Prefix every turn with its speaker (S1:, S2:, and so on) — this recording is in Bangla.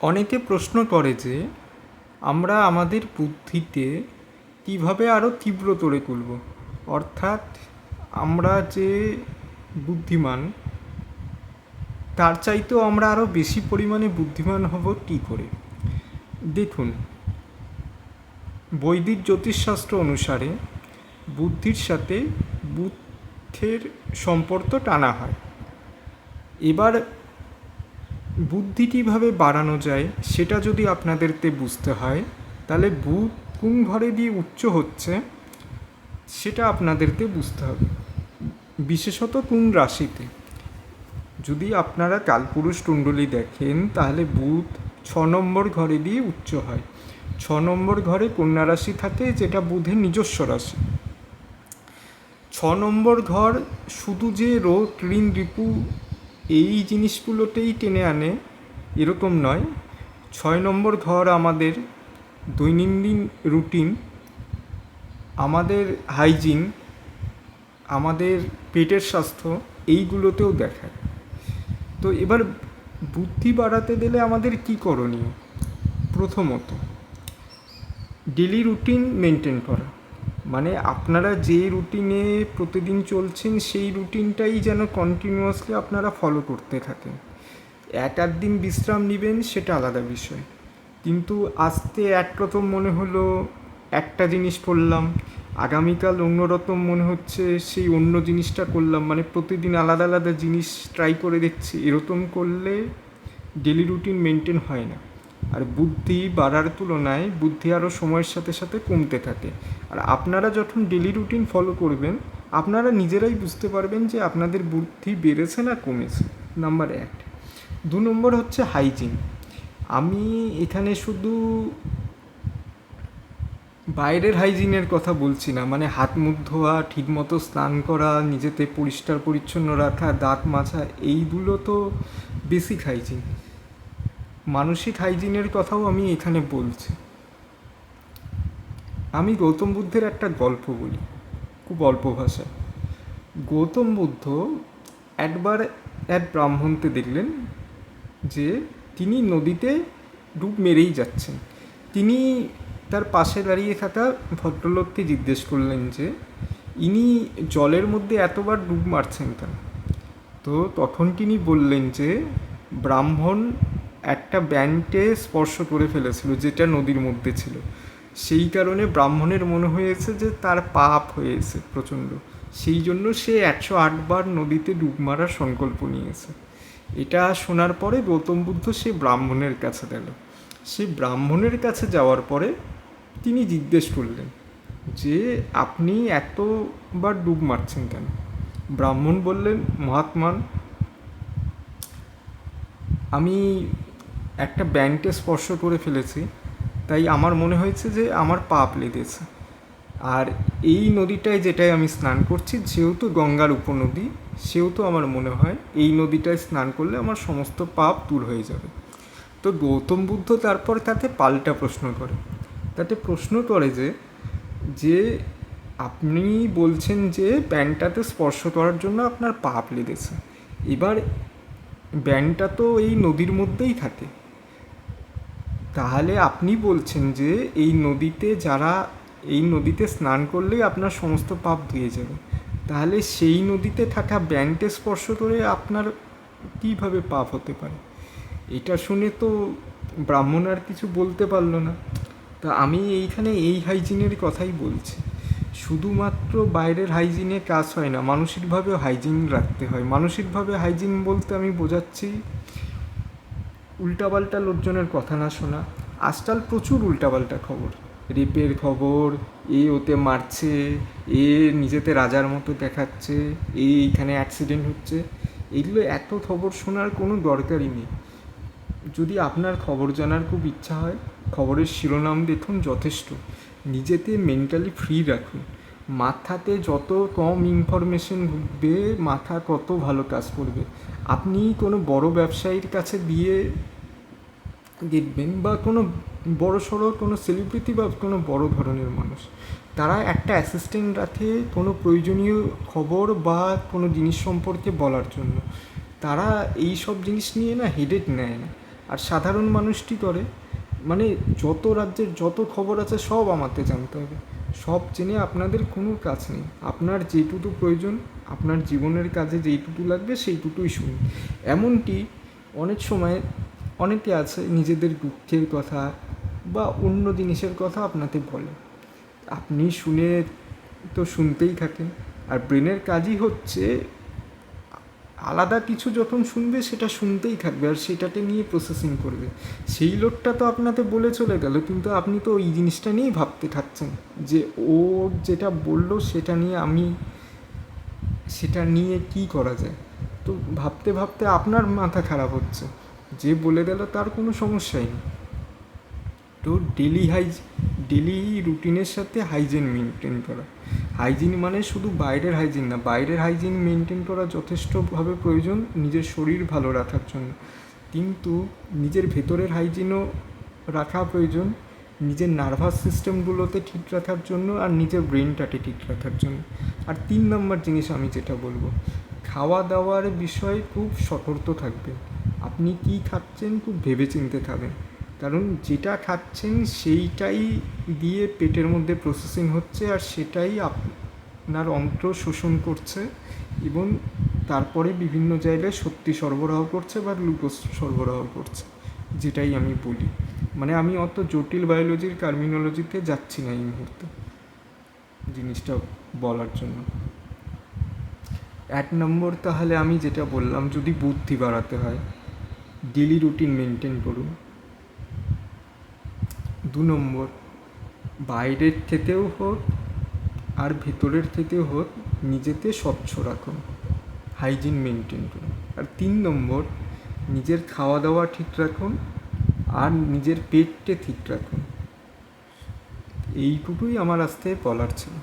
S1: অনেকে প্রশ্ন করে যে আমরা আমাদের বুদ্ধিতে কীভাবে আরও তীব্র করে তুলব, অর্থাৎ আমরা যে বুদ্ধিমান তার চাইতেও আমরা আরও বেশি পরিমাণে বুদ্ধিমান হব কী করে। দেখুন, বৈদিক জ্যোতিষশাস্ত্র অনুসারে বুদ্ধির সাথে বুদ্ধের সম্পর্ক টানা হয়। এবার বুদ্ধি কীভাবে বাড়ানো যায় সেটা যদি আপনাদেরকে বুঝতে হয়, তাহলে বুধ কোন ঘরে দিয়ে উচ্চ হচ্ছে সেটা আপনাদেরকে বুঝতে হবে, বিশেষত কোন রাশিতে। যদি আপনারা কালপুরুষ কুণ্ডলী দেখেন তাহলে বুধ 6 নম্বর ঘরে দিয়ে উচ্চ হয়। 6 নম্বর ঘরে কন্যা রাশি থাকে, যেটা বুধের নিজস্ব রাশি। 6 নম্বর ঘর শুধু যে রোগ ঋণ রিপু এই জিনিসগুলোতেই টেনে আনে এরকম নয়। 6 নম্বর ঘর আমাদের দৈনন্দিন রুটিন, আমাদের হাইজিন, আমাদের পেটের স্বাস্থ্য, এইগুলোতেও দেখায়। তো এবার বুদ্ধি বাড়াতে গেলে আমাদের কী করণীয়? প্রথমত, ডেলি রুটিন মেনটেন করা, মানে আপনারা যে রুটিনে প্রতিদিন চলছেন সেই রুটিনটাই যেন কন্টিনিউয়াসলি আপনারা ফলো করতে থাকেন। এক আধ দিন বিশ্রাম নেবেন সেটা আলাদা বিষয়, কিন্তু আজকে একরকম মনে হলো একটা জিনিস করলাম, আগামীকাল অন্যরকম মনে হচ্ছে সেই অন্য জিনিসটা করলাম, মানে প্রতিদিন আলাদা আলাদা জিনিস ট্রাই করে দেখছি। এরকম করলে ডেলি রুটিন মেনটেন হয় না, আর বুদ্ধি বাড়ার তুলনায় বুদ্ধি আরও সময়ের সাথে সাথে কমতে থাকে। আর আপনারা যখন ডেলি রুটিন ফলো করবেন আপনারা নিজেরাই বুঝতে পারবেন যে আপনাদের বুদ্ধি বেড়েছে না কমেছে। নাম্বার 1। 2 নম্বর হচ্ছে হাইজিন। আমি এখানে শুধু বাইরের হাইজিনের কথা বলছি না, মানে হাত মুখ ধোয়া, ঠিকমতো স্নান করা, নিজেতে পরিষ্কার পরিচ্ছন্ন রাখা, দাঁত মাজা, এইগুলো তো বেসিক হাইজিন। মানসিক হাইজিনের কথাও আমি এখানে বলছি। আমি গৌতম বুদ্ধের একটা গল্প বলি, খুব অল্প ভাষায়। গৌতম বুদ্ধ একবার এক ব্রাহ্মণকে দেখলেন যে তিনি নদীতে ডুব মেরেই যাচ্ছেন। তিনি তার পাশে দাঁড়িয়ে থাকা ভদ্রলোককে জিজ্ঞেস করলেন যে ইনি জলের মধ্যে এতবার ডুব মারছেন কেন? তো তখন তিনি বললেন যে ব্রাহ্মণ একটা ব্যাঙকে স্পর্শ করে ফেলেছিল যেটা নদীর মধ্যে ছিল, সেই কারণে ব্রাহ্মণের মনে হয়েছে যে তার পাপ হয়েছে প্রচণ্ড, সেই জন্য সে 108 বার নদীতে ডুব মারার সংকল্প নিয়েছে। এটা শোনার পরে গৌতম বুদ্ধ সে ব্রাহ্মণের কাছে গেল। সে ব্রাহ্মণের কাছে যাওয়ার পরে তিনি জিজ্ঞেস করলেন যে আপনি এতবার ডুব মারছেন কেন? ব্রাহ্মণ বললেন, মহাত্মান, আমি একটা ব্যাঙকে স্পর্শ করে ফেলেছি, তাই আমার মনে হয়েছে যে আমার পাপ লেগেছে। আর এই নদীটায় যেটায় আমি স্নান করছি যেহেতু গঙ্গার উপনদী, সেহেতু আমার মনে হয় এই নদীটায় স্নান করলে আমার সমস্ত পাপ দূর হয়ে যাবে। তো গৌতম বুদ্ধ তারপর তাতে পাল্টা প্রশ্ন করে, যে আপনি বলছেন যে ব্যাঙটাতে স্পর্শ করার জন্য আপনার পাপ লেগেছে, এবার ব্যাঙটা তো এই নদীর মধ্যেই থাকে, তাহলে আপনি বলছেন যে এই নদীতে স্নান করলেই আপনার সমস্ত পাপ ধুয়ে যাবে, তাহলে সেই নদীতে থাকা ব্যাঙকে স্পর্শ করে আপনার কীভাবে পাপ হতে পারে? এটা শুনে তো ব্রাহ্মণ আর কিছু বলতে পারলো না। তা আমি এইখানে এই হাইজিনের কথাই বলছি। শুধুমাত্র বাইরের হাইজিনে কাজ হয় না, মানসিকভাবেও হাইজিন রাখতে হয়। মানসিকভাবে হাইজিন বলতে আমি বোঝাচ্ছি উল্টাপাল্টা লোকজনের কথা না শোনা। আজকাল প্রচুর উল্টাপাল্টা খবর, রেপের খবর, এ ওতে মারছে, এ নিজেতে রাজার মতো দেখাচ্ছে, এইখানে অ্যাক্সিডেন্ট হচ্ছে, এগুলো এত খবর শোনার কোনো দরকারই নেই। যদি আপনার খবর জানার খুব ইচ্ছা হয়, খবরের শিরোনাম দেখুন, যথেষ্ট। নিজেতে মেন্টালি ফ্রি রাখুন। মাথাতে যত কম ইনফরমেশন ঢুকবে মাথা কত ভালো কাজ করবে। আপনি কোনো বড় ব্যবসায়ীর কাছে দিয়ে দেখবেন, বা কোনো বড় সড়ো কোনো সেলিব্রিটি বা কোনো বড় ধরনের মানুষ, তারা একটা অ্যাসিস্ট্যান্ট রাখে কোনো প্রয়োজনীয় খবর বা কোনো জিনিস সম্পর্কে বলার জন্য। তারা এই সব জিনিস নিয়ে না হেডেক নেয় না। আর সাধারণ মানুষটি করে মানে যত রাজ্যের যত খবর আছে সব আমাকে জানতে হবে, সব জেনে আপনাদের কোনো কাজ নেই। আপনার যেটুকু প্রয়োজন, আপনার জীবনের কাজে যেইটুকু লাগবে সেইটুকুই শুনুন। এমনকি অনেক সময় অনেকে আছে নিজেদের দুঃখের কথা বা অন্য জিনিসের কথা আপনাকে বলে, আপনি শুনে তো শুনতেই থাকেন। আর ব্রেনের কাজই হচ্ছে আলাদা কিছু যখন শুনবে সেটা শুনতেই থাকবে আর সেটাকে নিয়ে প্রসেসিং করবে। সেই লোকটা তো আপনাকে বলে চলে গেল, কিন্তু আপনি তো ওই জিনিসটা নিয়েই ভাবতে থাকছেন যে ও যেটা বললো সেটা নিয়ে কী করা যায়। তো ভাবতে ভাবতে আপনার মাথা খারাপ হচ্ছে, যে বলে গেল তার কোনো সমস্যাই নেই। তো ডেলি রুটিনের সাথে হাইজিন মেনটেন করা। হাইজিন মানে শুধু বাইরের হাইজিন না, বাইরের হাইজিন মেনটেন করা যথেষ্টভাবে প্রয়োজন নিজের শরীর ভালো রাখার জন্য, কিন্তু নিজের ভেতরের হাইজিনও রাখা প্রয়োজন নিজের নার্ভাস সিস্টেমগুলোতে ঠিক রাখার জন্য আর নিজের ব্রেনটাকে ঠিক রাখার জন্য। আর 3 নম্বর জিনিস আমি যেটা বলবো, খাওয়া দাওয়ার বিষয়ে খুব সতর্ক থাকবেন। আপনি কী খাচ্ছেন খুব ভেবেচিন্তে খাবেন, কারণ যেটা খাচ্ছেন সেইটাই দিয়ে পেটের মধ্যে প্রসেসিং হচ্ছে আর সেটাই আপনার অন্ত্র শোষণ করছে এবং তারপরে বিভিন্ন জায়গায় শক্তি সরবরাহ করছে বা গ্লুকোজ সরবরাহ করছে, যেটাই আমি বলি। মানে আমি অত জটিল বায়োলজির টার্মিনোলজিতে যাচ্ছি না এই মুহূর্তে জিনিসটা বলার জন্য। 1 নম্বর তাহলে আমি যেটা বললাম, যদি বুদ্ধি বাড়াতে হয় ডেলি রুটিন মেনটেন করুন। 2 নম্বর, বাইরের থেকেও হোক আর ভেতরের থেকেও হোক নিজেকে স্বচ্ছ রাখুন, হাইজিন মেনটেন করুন। আর 3 নম্বর, নিজের খাওয়া দাওয়া ঠিক রাখুন আর নিজের পেটকে ঠিক রাখুন। এইটুকুই আমার আজ থেকে বলার ছিল।